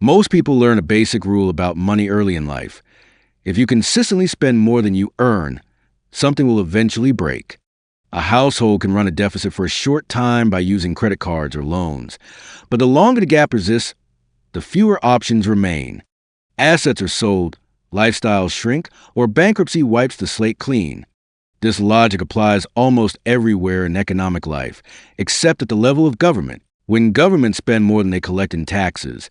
Most people learn a basic rule about money early in life. If you consistently spend more than you earn, something will eventually break. A household can run a deficit for a short time by using credit cards or loans. But the longer the gap persists, the fewer options remain. Assets are sold, lifestyles shrink, or bankruptcy wipes the slate clean. This logic applies almost everywhere in economic life, except at the level of government. When governments spend more than they collect in taxes,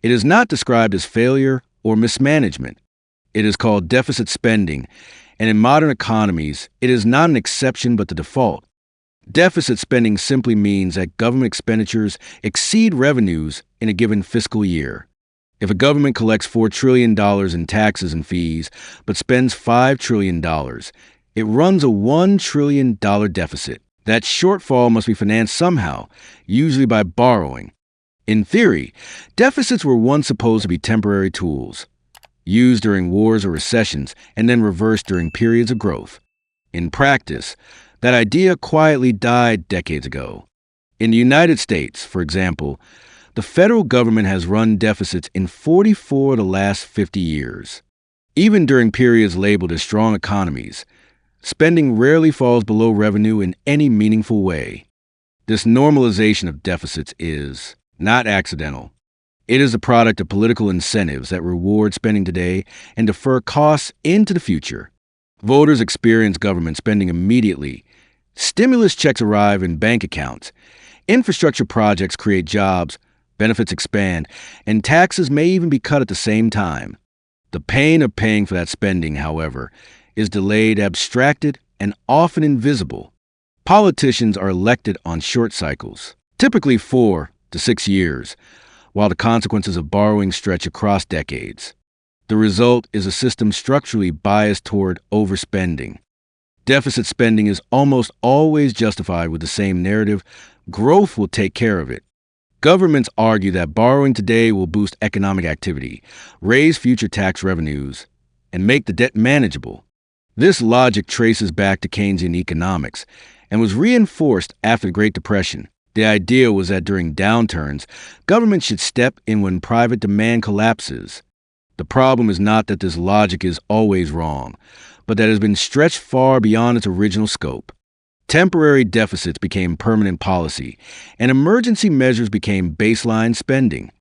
it is not described as failure or mismanagement. It is called deficit spending, and in modern economies, it is not an exception but the default. Deficit spending simply means that government expenditures exceed revenues in a given fiscal year. If a government collects $4 trillion in taxes and fees, but spends $5 trillion, it runs a $1 trillion deficit. That shortfall must be financed somehow, usually by borrowing. In theory, deficits were once supposed to be temporary tools, used during wars or recessions, and then reversed during periods of growth. In practice, that idea quietly died decades ago. In the United States, for example, the federal government has run deficits in 44 of the last 50 years. Even during periods labeled as strong economies, spending rarely falls below revenue in any meaningful way. This normalization of deficits is not accidental. It is the product of political incentives that reward spending today and defer costs into the future. Voters experience government spending immediately. Stimulus checks arrive in bank accounts. Infrastructure projects create jobs, benefits expand, and taxes may even be cut at the same time. The pain of paying for that spending, however, is delayed, abstracted, and often invisible. Politicians are elected on short cycles, typically 4 to 6 years, while the consequences of borrowing stretch across decades. The result is a system structurally biased toward overspending. Deficit spending is almost always justified with the same narrative: growth will take care of it. Governments argue that borrowing today will boost economic activity, raise future tax revenues, and make the debt manageable. This logic traces back to Keynesian economics and was reinforced after the Great Depression. The idea was that during downturns, government should step in when private demand collapses. The problem is not that this logic is always wrong, but that it has been stretched far beyond its original scope. Temporary deficits became permanent policy, and emergency measures became baseline spending.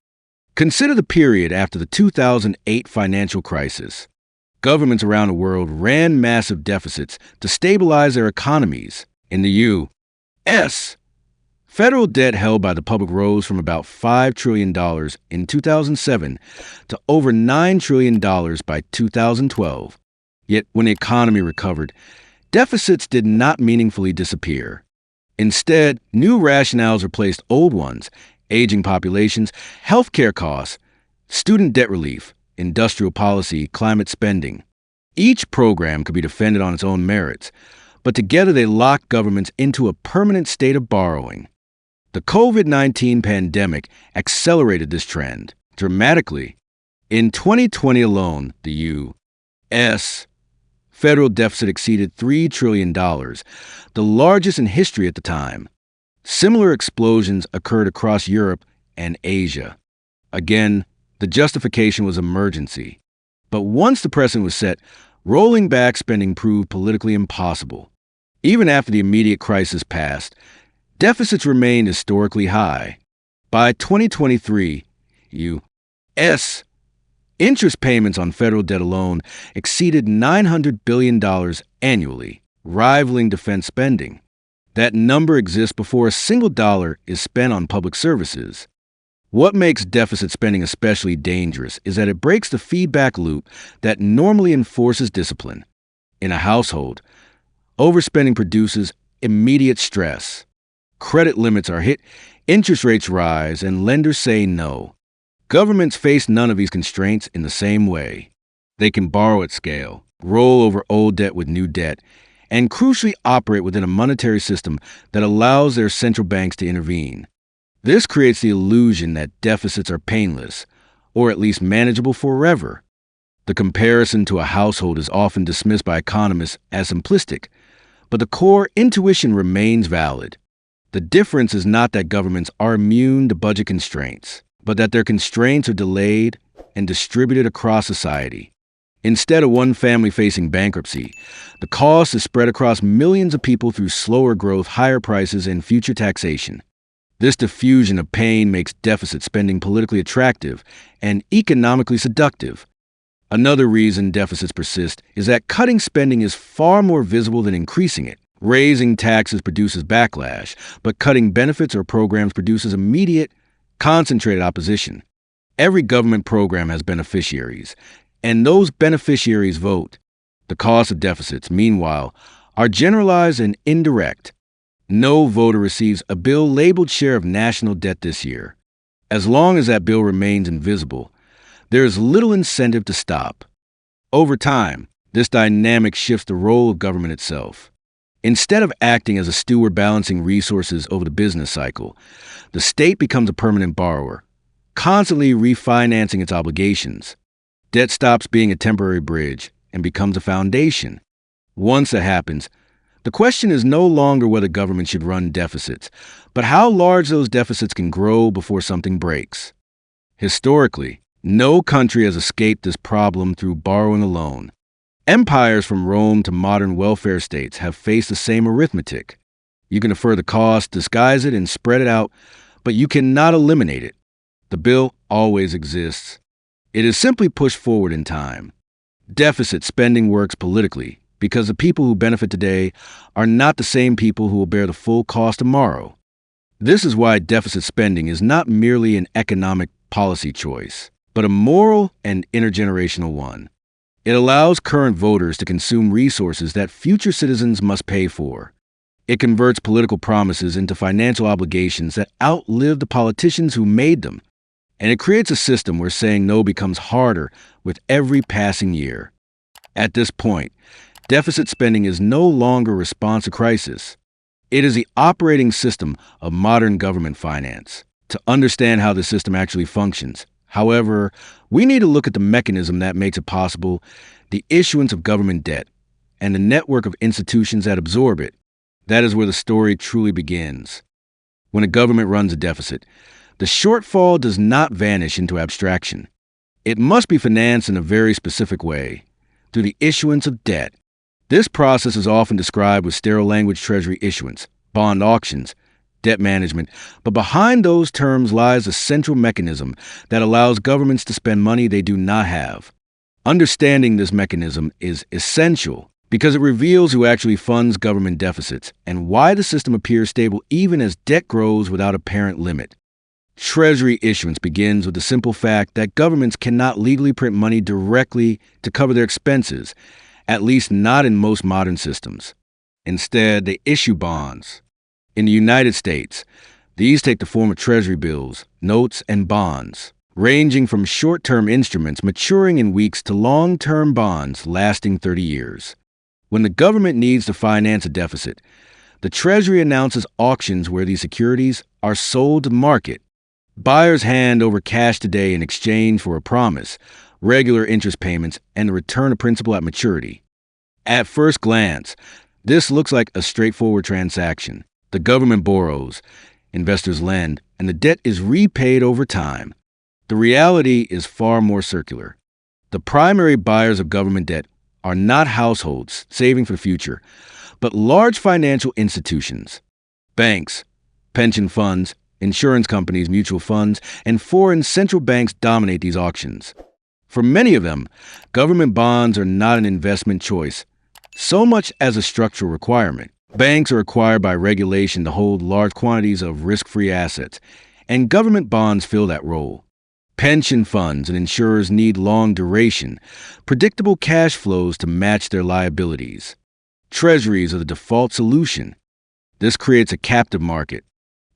Consider the period after the 2008 financial crisis. Governments around the world ran massive deficits to stabilize their economies. In the U.S., federal debt held by the public rose from about $5 trillion in 2007 to over $9 trillion by 2012. Yet when the economy recovered, deficits did not meaningfully disappear. Instead, new rationales replaced old ones: aging populations, healthcare costs, student debt relief, industrial policy, climate spending. Each program could be defended on its own merits, but together they locked governments into a permanent state of borrowing. The COVID-19 pandemic accelerated this trend dramatically. In 2020 alone, the U.S. federal deficit exceeded $3 trillion, the largest in history at the time. Similar explosions occurred across Europe and Asia. Again, the justification was emergency. But once the precedent was set, rolling back spending proved politically impossible. Even after the immediate crisis passed, deficits remained historically high. By 2023, U.S. interest payments on federal debt alone exceeded $900 billion annually, rivaling defense spending. That number exists before a single dollar is spent on public services. What makes deficit spending especially dangerous is that it breaks the feedback loop that normally enforces discipline. In a household, overspending produces immediate stress. Credit limits are hit, interest rates rise, and lenders say no. Governments face none of these constraints in the same way. They can borrow at scale, roll over old debt with new debt, and crucially operate within a monetary system that allows their central banks to intervene. This creates the illusion that deficits are painless, or at least manageable forever. The comparison to a household is often dismissed by economists as simplistic, but the core intuition remains valid. The difference is not that governments are immune to budget constraints. but that their constraints are delayed and distributed across society. Instead of one family facing bankruptcy, the cost is spread across millions of people through slower growth, higher prices, and future taxation. This diffusion of pain makes deficit spending politically attractive and economically seductive. Another reason deficits persist is that cutting spending is far more visible than increasing it. Raising taxes produces backlash, but cutting benefits or programs produces immediate, concentrated opposition. Every government program has beneficiaries, and those beneficiaries vote. The costs of deficits, meanwhile, are generalized and indirect. No voter receives a bill labeled share of national debt this year. As long as that bill remains invisible, there is little incentive to stop. Over time, this dynamic shifts the role of government itself. Instead of acting as a steward balancing resources over the business cycle, the state becomes a permanent borrower, constantly refinancing its obligations. Debt stops being a temporary bridge and becomes a foundation. Once that happens, the question is no longer whether government should run deficits, but how large those deficits can grow before something breaks. Historically, no country has escaped this problem through borrowing alone. Empires from Rome to modern welfare states have faced the same arithmetic. You can defer the cost, disguise it, and spread it out, but you cannot eliminate it. The bill always exists. It is simply pushed forward in time. Deficit spending works politically because the people who benefit today are not the same people who will bear the full cost tomorrow. This is why deficit spending is not merely an economic policy choice, but a moral and intergenerational one. It allows current voters to consume resources that future citizens must pay for. It converts political promises into financial obligations that outlive the politicians who made them. And it creates a system where saying no becomes harder with every passing year. At this point, deficit spending is no longer a response to crisis. It is the operating system of modern government finance. To understand how the system actually functions, however, we need to look at the mechanism that makes it possible, the issuance of government debt, and the network of institutions that absorb it. That is where the story truly begins. When a government runs a deficit, the shortfall does not vanish into abstraction. It must be financed in a very specific way, through the issuance of debt. This process is often described with sterile language: Treasury issuance, bond auctions, debt management, but behind those terms lies a central mechanism that allows governments to spend money they do not have. Understanding this mechanism is essential because it reveals who actually funds government deficits and why the system appears stable even as debt grows without apparent limit. Treasury issuance begins with the simple fact that governments cannot legally print money directly to cover their expenses, at least not in most modern systems. Instead, they issue bonds. In the United States, these take the form of Treasury bills, notes, and bonds, ranging from short-term instruments maturing in weeks to long-term bonds lasting 30 years. When the government needs to finance a deficit, the Treasury announces auctions where these securities are sold to the market. Buyers hand over cash today in exchange for a promise, regular interest payments, and the return of principal at maturity. At first glance, this looks like a straightforward transaction. The government borrows, investors lend, and the debt is repaid over time. The reality is far more circular. The primary buyers of government debt are not households saving for the future, but large financial institutions. Banks, pension funds, insurance companies, mutual funds, and foreign central banks dominate these auctions. For many of them, government bonds are not an investment choice so much as a structural requirement. Banks are required by regulation to hold large quantities of risk-free assets, and government bonds fill that role. Pension funds and insurers need long duration, predictable cash flows to match their liabilities. Treasuries are the default solution. This creates a captive market.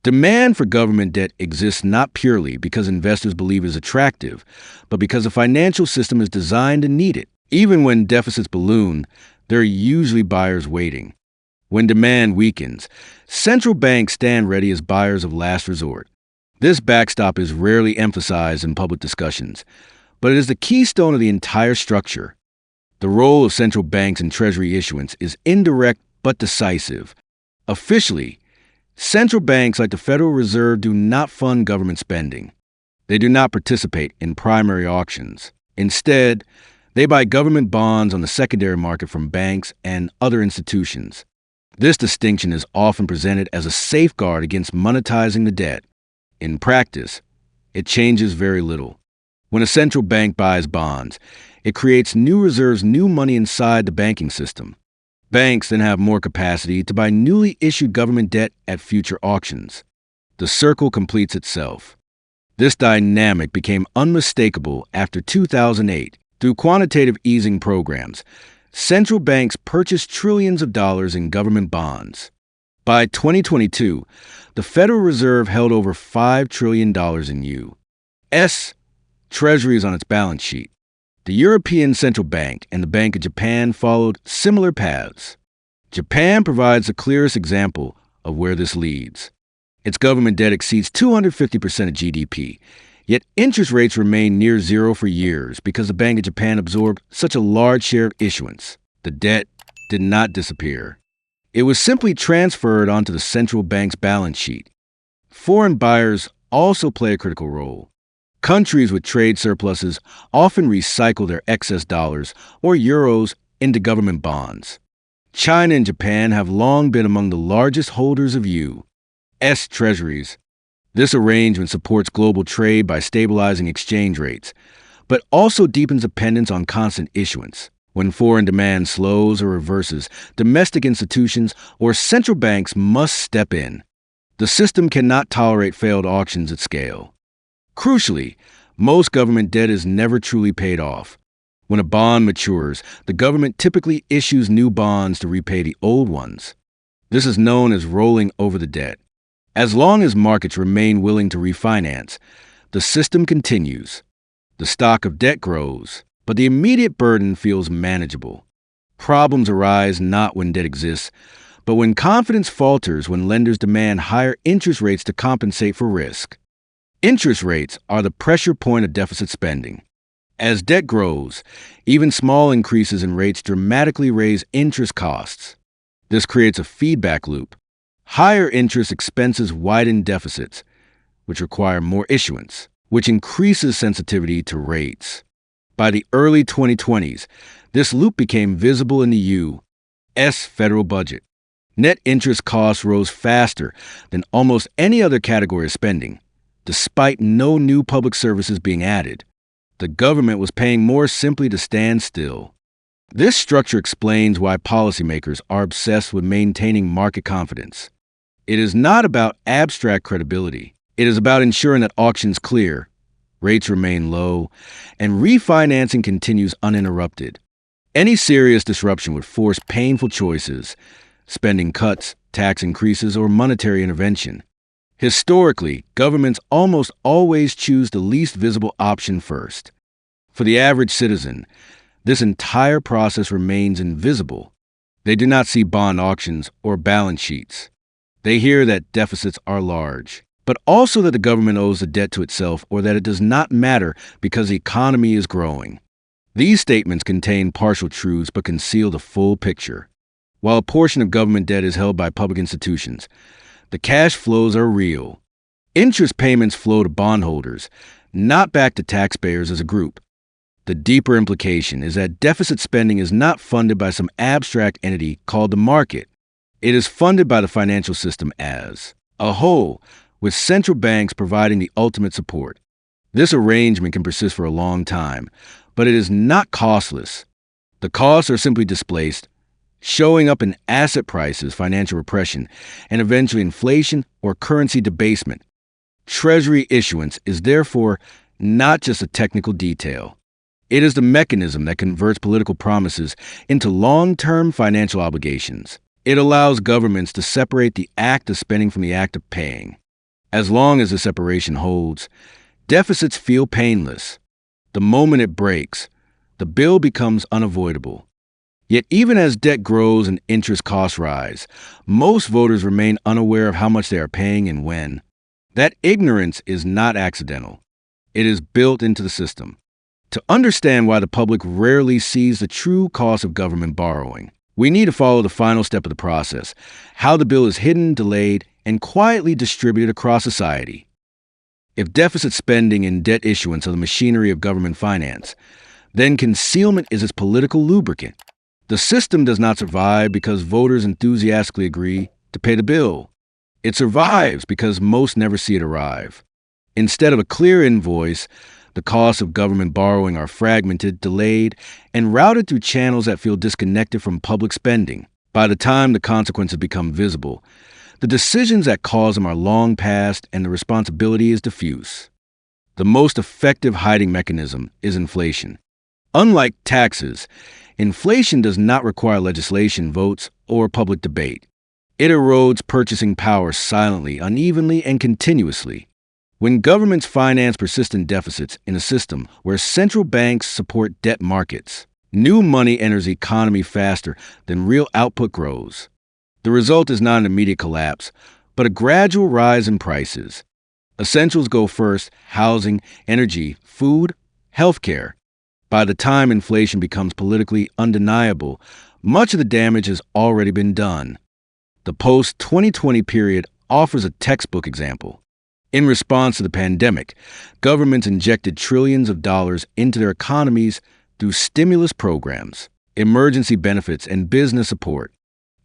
Demand for government debt exists not purely because investors believe it is attractive, but because the financial system is designed to need it. Even when deficits balloon, there are usually buyers waiting. When demand weakens, central banks stand ready as buyers of last resort. This backstop is rarely emphasized in public discussions, but it is the keystone of the entire structure. The role of central banks in Treasury issuance is indirect but decisive. Officially, central banks like the Federal Reserve do not fund government spending. They do not participate in primary auctions. Instead, they buy government bonds on the secondary market from banks and other institutions. This distinction is often presented as a safeguard against monetizing the debt. In practice, it changes very little. When a central bank buys bonds, it creates new reserves, new money inside the banking system. Banks then have more capacity to buy newly issued government debt at future auctions. The circle completes itself. This dynamic became unmistakable after 2008. Through quantitative easing programs, central banks purchased trillions of dollars in government bonds. By 2022, the Federal Reserve held over $5 trillion in U.S. Treasuries on its balance sheet. The European Central Bank and the Bank of Japan followed similar paths. Japan provides the clearest example of where this leads. Its government debt exceeds 250% of GDP, yet interest rates remain near zero for years because the Bank of Japan absorbed such a large share of issuance. The debt did not disappear. It was simply transferred onto the central bank's balance sheet. Foreign buyers also play a critical role. Countries with trade surpluses often recycle their excess dollars or euros into government bonds. China and Japan have long been among the largest holders of U.S. Treasuries. This arrangement supports global trade by stabilizing exchange rates, but also deepens dependence on constant issuance. When foreign demand slows or reverses, domestic institutions or central banks must step in. The system cannot tolerate failed auctions at scale. Crucially, most government debt is never truly paid off. When a bond matures, the government typically issues new bonds to repay the old ones. This is known as rolling over the debt. As long as markets remain willing to refinance, the system continues. The stock of debt grows, but the immediate burden feels manageable. Problems arise not when debt exists, but when confidence falters, when lenders demand higher interest rates to compensate for risk. Interest rates are the pressure point of deficit spending. As debt grows, even small increases in rates dramatically raise interest costs. This creates a feedback loop. Higher interest expenses widen deficits, which require more issuance, which increases sensitivity to rates. By the early 2020s, this loop became visible in the U.S. federal budget. Net interest costs rose faster than almost any other category of spending. Despite no new public services being added, the government was paying more simply to stand still. This structure explains why policymakers are obsessed with maintaining market confidence. It is not about abstract credibility. It is about ensuring that auctions clear, rates remain low, and refinancing continues uninterrupted. Any serious disruption would force painful choices, spending cuts, tax increases, or monetary intervention. Historically, governments almost always choose the least visible option first. For the average citizen, this entire process remains invisible. They do not see bond auctions or balance sheets. They hear that deficits are large, but also that the government owes the debt to itself or that it does not matter because the economy is growing. These statements contain partial truths but conceal the full picture. While a portion of government debt is held by public institutions, the cash flows are real. Interest payments flow to bondholders, not back to taxpayers as a group. The deeper implication is that deficit spending is not funded by some abstract entity called the market. It is funded by the financial system as a whole, with central banks providing the ultimate support. This arrangement can persist for a long time, but it is not costless. The costs are simply displaced, showing up in asset prices, financial repression, and eventually inflation or currency debasement. Treasury issuance is therefore not just a technical detail. It is the mechanism that converts political promises into long-term financial obligations. It allows governments to separate the act of spending from the act of paying. As long as the separation holds, deficits feel painless. The moment it breaks, the bill becomes unavoidable. Yet even as debt grows and interest costs rise, most voters remain unaware of how much they are paying and when. That ignorance is not accidental. It is built into the system. To understand why the public rarely sees the true cost of government borrowing, we need to follow the final step of the process, how the bill is hidden, delayed, and quietly distributed across society. If deficit spending and debt issuance are the machinery of government finance, then concealment is its political lubricant. The system does not survive because voters enthusiastically agree to pay the bill. It survives because most never see it arrive. Instead of a clear invoice, the costs of government borrowing are fragmented, delayed, and routed through channels that feel disconnected from public spending. By the time the consequences become visible, the decisions that cause them are long past and the responsibility is diffuse. The most effective hiding mechanism is inflation. Unlike taxes, inflation does not require legislation, votes, or public debate. It erodes purchasing power silently, unevenly, and continuously. When governments finance persistent deficits in a system where central banks support debt markets, new money enters the economy faster than real output grows. The result is not an immediate collapse, but a gradual rise in prices. Essentials go first: housing, energy, food, healthcare. By the time inflation becomes politically undeniable, much of the damage has already been done. The post-2020 period offers a textbook example. In response to the pandemic, governments injected trillions of dollars into their economies through stimulus programs, emergency benefits, and business support.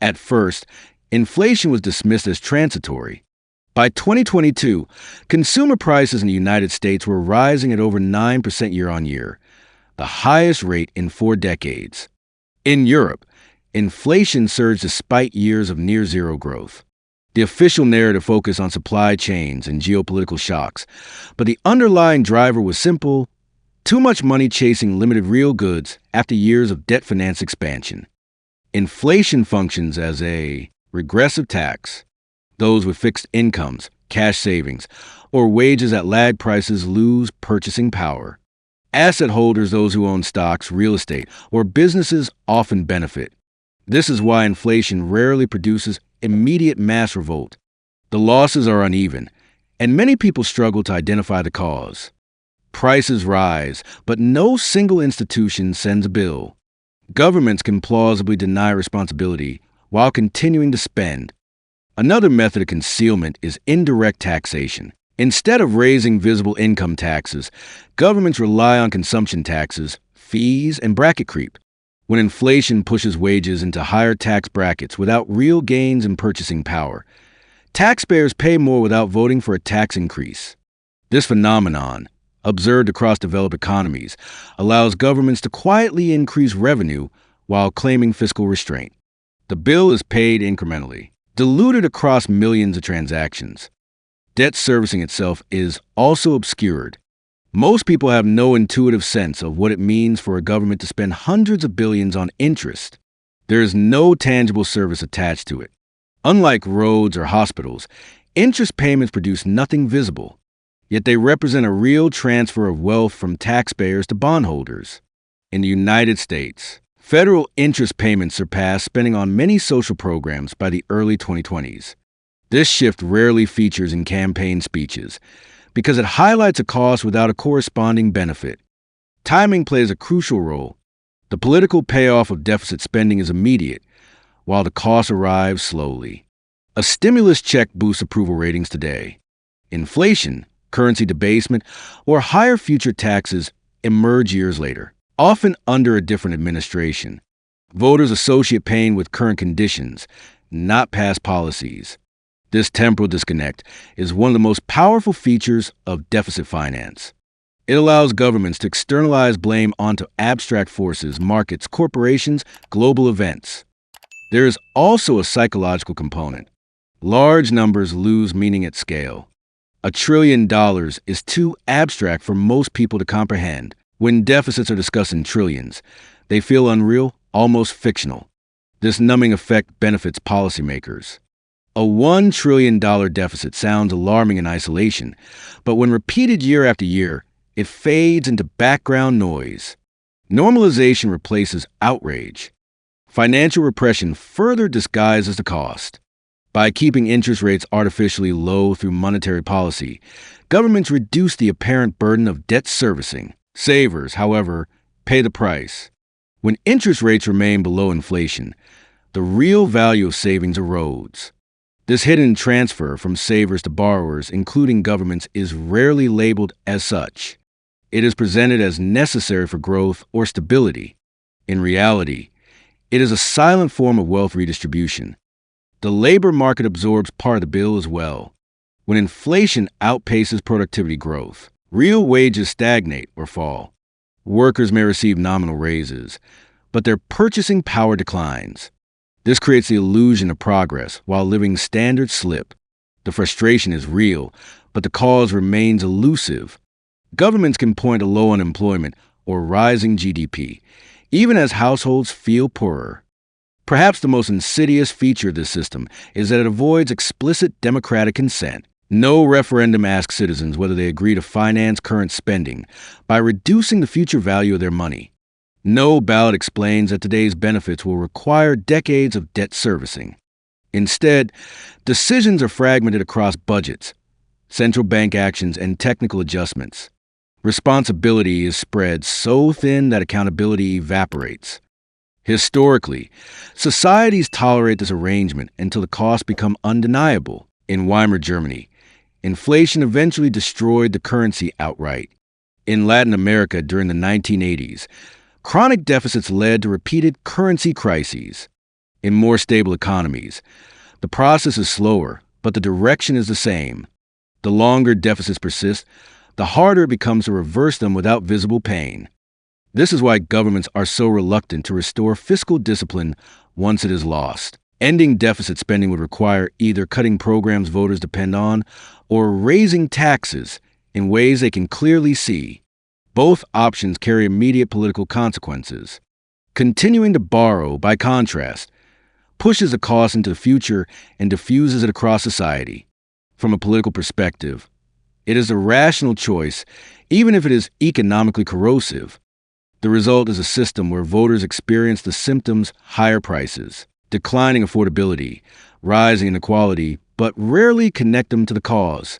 At first, inflation was dismissed as transitory. By 2022, consumer prices in the United States were rising at over 9% year on year, the highest rate in 4 decades. In Europe, inflation surged despite years of near-zero growth. The official narrative focused on supply chains and geopolitical shocks, but the underlying driver was simple: too much money chasing limited real goods after years of debt-financed expansion. Inflation functions as a regressive tax. Those with fixed incomes, cash savings, or wages that lag prices lose purchasing power. Asset holders, those who own stocks, real estate, or businesses, often benefit. This is why inflation rarely produces immediate mass revolt. The losses are uneven, and many people struggle to identify the cause. Prices rise, but no single institution sends a bill. Governments can plausibly deny responsibility while continuing to spend. Another method of concealment is indirect taxation. Instead of raising visible income taxes, governments rely on consumption taxes, fees, and bracket creep. When inflation pushes wages into higher tax brackets without real gains in purchasing power, taxpayers pay more without voting for a tax increase. This phenomenon, observed across developed economies, allows governments to quietly increase revenue while claiming fiscal restraint. The bill is paid incrementally, diluted across millions of transactions. Debt servicing itself is also obscured. Most people have no intuitive sense of what it means for a government to spend hundreds of billions on interest. There is no tangible service attached to it. Unlike roads or hospitals, interest payments produce nothing visible, yet they represent a real transfer of wealth from taxpayers to bondholders. In the United States, federal interest payments surpassed spending on many social programs by the early 2020s. This shift rarely features in campaign speeches because it highlights a cost without a corresponding benefit. Timing plays a crucial role. The political payoff of deficit spending is immediate, while the cost arrives slowly. A stimulus check boosts approval ratings today. Inflation, currency debasement, or higher future taxes emerge years later, often under a different administration. Voters associate pain with current conditions, not past policies. This temporal disconnect is one of the most powerful features of deficit finance. It allows governments to externalize blame onto abstract forces, markets, corporations, global events. There is also a psychological component. Large numbers lose meaning at scale. $1 trillion is too abstract for most people to comprehend. When deficits are discussed in trillions, they feel unreal, almost fictional. This numbing effect benefits policymakers. A $1 trillion deficit sounds alarming in isolation, but when repeated year after year, it fades into background noise. Normalization replaces outrage. Financial repression further disguises the cost. By keeping interest rates artificially low through monetary policy, governments reduce the apparent burden of debt servicing. Savers, however, pay the price. When interest rates remain below inflation, the real value of savings erodes. This hidden transfer from savers to borrowers, including governments, is rarely labeled as such. It is presented as necessary for growth or stability. In reality, it is a silent form of wealth redistribution. The labor market absorbs part of the bill as well. When inflation outpaces productivity growth, real wages stagnate or fall. Workers may receive nominal raises, but their purchasing power declines. This creates the illusion of progress while living standards slip. The frustration is real, but the cause remains elusive. Governments can point to low unemployment or rising GDP, even as households feel poorer. Perhaps the most insidious feature of this system is that it avoids explicit democratic consent. No referendum asks citizens whether they agree to finance current spending by reducing the future value of their money. No ballot explains that today's benefits will require decades of debt servicing. Instead, decisions are fragmented across budgets, central bank actions, and technical adjustments. Responsibility is spread so thin that accountability evaporates. Historically, societies tolerate this arrangement until the costs become undeniable. In Weimar Germany, inflation eventually destroyed the currency outright. In Latin America during the 1980s, chronic deficits led to repeated currency crises. In more stable economies, the process is slower, but the direction is the same. The longer deficits persist, the harder it becomes to reverse them without visible pain. This is why governments are so reluctant to restore fiscal discipline once it is lost. Ending deficit spending would require either cutting programs voters depend on or raising taxes in ways they can clearly see. Both options carry immediate political consequences. Continuing to borrow, by contrast, pushes the cost into the future and diffuses it across society. From a political perspective, it is a rational choice, even if it is economically corrosive. The result is a system where voters experience the symptoms: higher prices, declining affordability, rising inequality, but rarely connect them to the cause.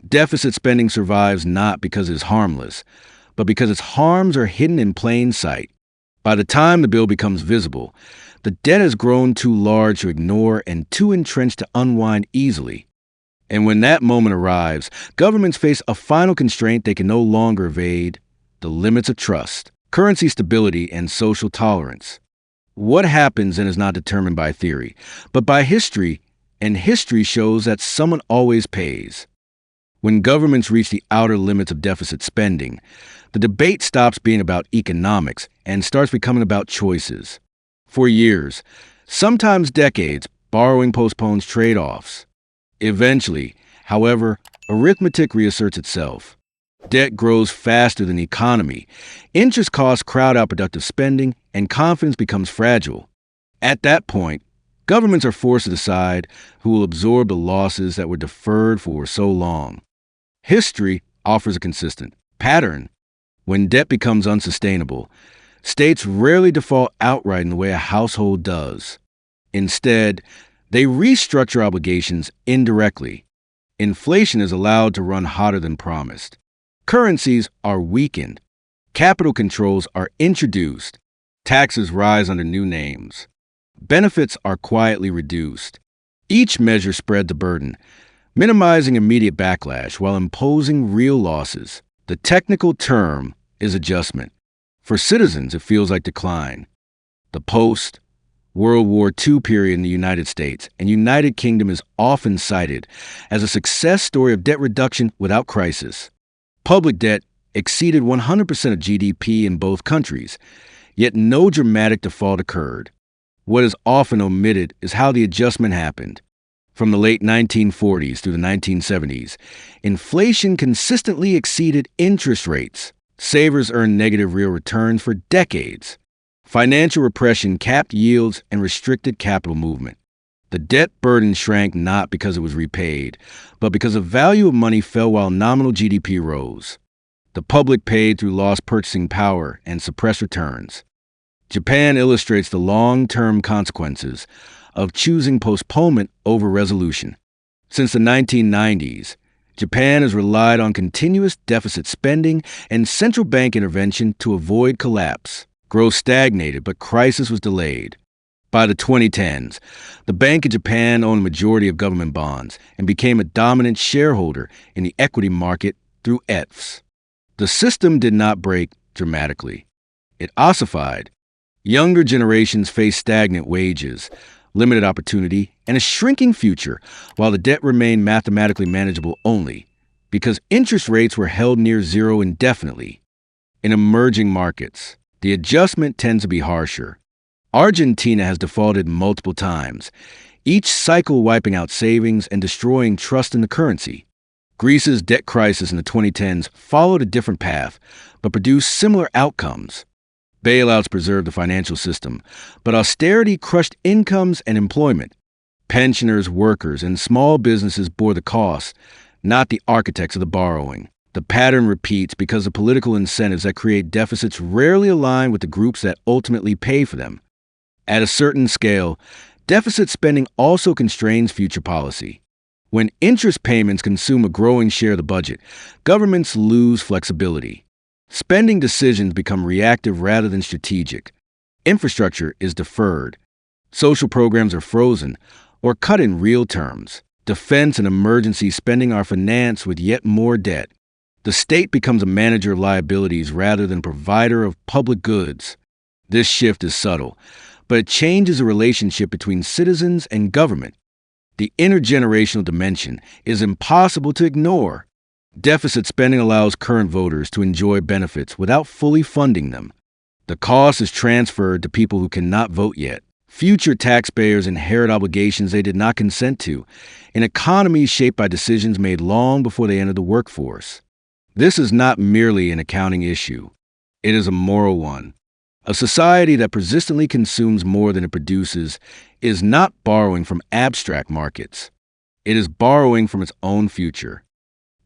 Deficit spending survives not because it is harmless, but because its harms are hidden in plain sight. By the time the bill becomes visible, the debt has grown too large to ignore and too entrenched to unwind easily. And when that moment arrives, governments face a final constraint they can no longer evade: the limits of trust, currency stability, and social tolerance. What happens then is not determined by theory, but by history, and history shows that someone always pays. When governments reach the outer limits of deficit spending, the debate stops being about economics and starts becoming about choices. For years, sometimes decades, borrowing postpones trade-offs. Eventually, however, arithmetic reasserts itself. Debt grows faster than the economy, interest costs crowd out productive spending, and confidence becomes fragile. At that point, governments are forced to decide who will absorb the losses that were deferred for so long. History offers a consistent pattern. When debt becomes unsustainable, states rarely default outright in the way a household does. Instead, they restructure obligations indirectly. Inflation is allowed to run hotter than promised. Currencies are weakened. Capital controls are introduced. Taxes rise under new names. Benefits are quietly reduced. Each measure spreads the burden, minimizing immediate backlash while imposing real losses. The technical term is adjustment. For citizens, it feels like decline. The post-World War II period in the United States and United Kingdom is often cited as a success story of debt reduction without crisis. Public debt exceeded 100% of GDP in both countries, yet no dramatic default occurred. What is often omitted is how the adjustment happened. From the late 1940s through the 1970s, inflation consistently exceeded interest rates. Savers earned negative real returns for decades. Financial repression capped yields and restricted capital movement. The debt burden shrank not because it was repaid, but because the value of money fell while nominal GDP rose. The public paid through lost purchasing power and suppressed returns. Japan illustrates the long-term consequences of choosing postponement over resolution. Since the 1990s, Japan has relied on continuous deficit spending and central bank intervention to avoid collapse. Growth stagnated, but crisis was delayed. By the 2010s, the Bank of Japan owned a majority of government bonds and became a dominant shareholder in the equity market through ETFs. The system did not break dramatically. It ossified. Younger generations faced stagnant wages, limited opportunity, and a shrinking future, while the debt remained mathematically manageable only, because interest rates were held near zero indefinitely. In emerging markets, the adjustment tends to be harsher. Argentina has defaulted multiple times, each cycle wiping out savings and destroying trust in the currency. Greece's debt crisis in the 2010s followed a different path, but produced similar outcomes. Bailouts preserved the financial system, but austerity crushed incomes and employment. Pensioners, workers, and small businesses bore the costs, not the architects of the borrowing. The pattern repeats because the political incentives that create deficits rarely align with the groups that ultimately pay for them. At a certain scale, deficit spending also constrains future policy. When interest payments consume a growing share of the budget, governments lose flexibility. Spending decisions become reactive rather than strategic. Infrastructure is deferred. Social programs are frozen or cut in real terms. Defense and emergency spending are financed with yet more debt. The state becomes a manager of liabilities rather than a provider of public goods. This shift is subtle, but it changes the relationship between citizens and government. The intergenerational dimension is impossible to ignore. Deficit spending allows current voters to enjoy benefits without fully funding them. The cost is transferred to people who cannot vote yet. Future taxpayers inherit obligations they did not consent to, in economies shaped by decisions made long before they entered the workforce. This is not merely an accounting issue. It is a moral one. A society that persistently consumes more than it produces is not borrowing from abstract markets. It is borrowing from its own future.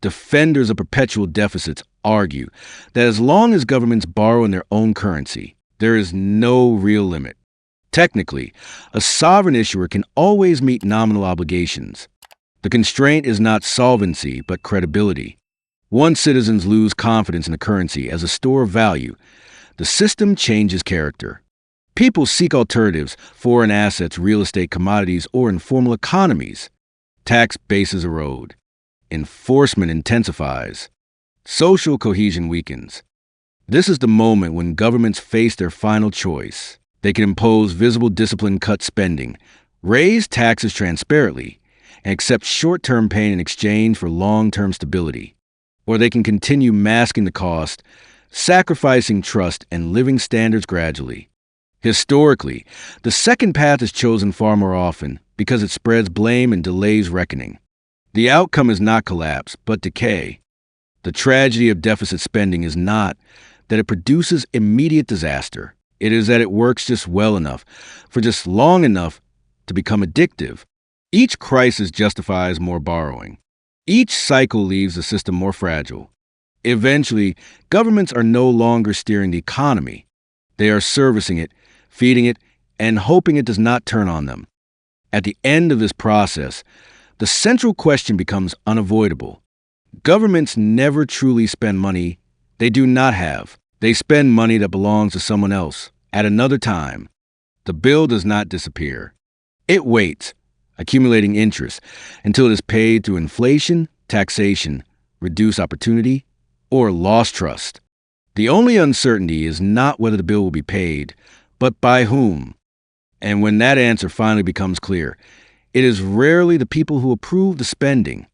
Defenders of perpetual deficits argue that as long as governments borrow in their own currency, there is no real limit. Technically, a sovereign issuer can always meet nominal obligations. The constraint is not solvency, but credibility. Once citizens lose confidence in the currency as a store of value, the system changes character. People seek alternatives, foreign assets, real estate, commodities, or informal economies. Tax bases erode. Enforcement intensifies. Social cohesion weakens. This is the moment when governments face their final choice. They can impose visible discipline, cut spending, raise taxes transparently, and accept short-term pain in exchange for long-term stability. Or they can continue masking the cost, sacrificing trust and living standards gradually. Historically, the second path is chosen far more often because it spreads blame and delays reckoning. The outcome is not collapse, but decay. The tragedy of deficit spending is not that it produces immediate disaster. It is that it works just well enough, for just long enough to become addictive. Each crisis justifies more borrowing. Each cycle leaves the system more fragile. Eventually, governments are no longer steering the economy. They are servicing it, feeding it, and hoping it does not turn on them. At the end of this process, the central question becomes unavoidable. Governments never truly spend money they do not have. They spend money that belongs to someone else at another time. The bill does not disappear. It waits, accumulating interest, until it is paid through inflation, taxation, reduced opportunity, or lost trust. The only uncertainty is not whether the bill will be paid, but by whom. And when that answer finally becomes clear, it is rarely the people who approve the spending.